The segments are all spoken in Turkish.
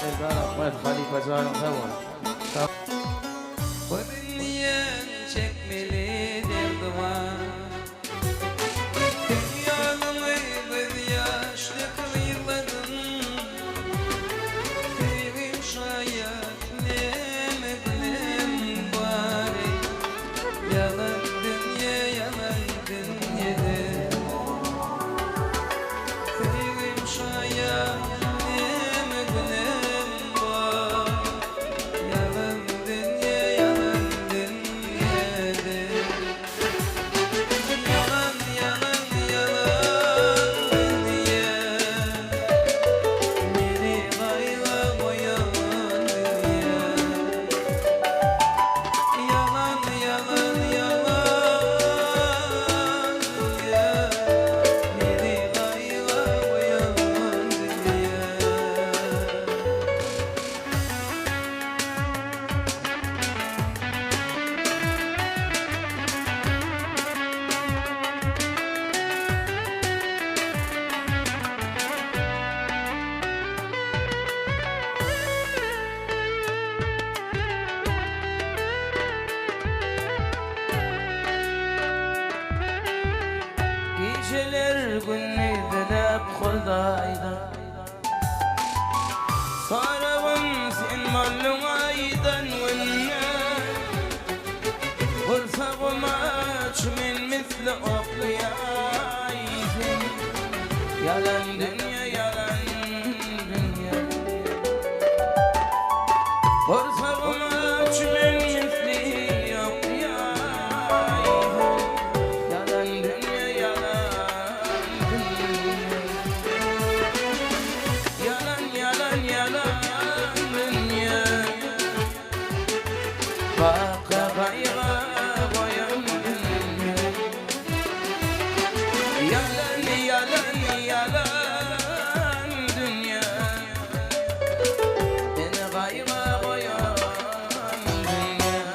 Eldar Ahmet Halife Canım Hevan. Bu dünya çekmelidir duman. Dünyanın bir yaşlık yılların sevim şayet nemedin bari. Yalan dünya yalan dünyada sevim şayet Geceler günlerden hep Xudaydan Sarabım sen malum aydan venne Vursağım aç min misli okuyaydım Yalan dünya yalan dünya Vursağım aç min misli okuyaydım Yalan dünya yalan Yalan dünya Baka gayra boyan dünya Yalan dünya Beni gayra boyan dünya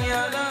Yalan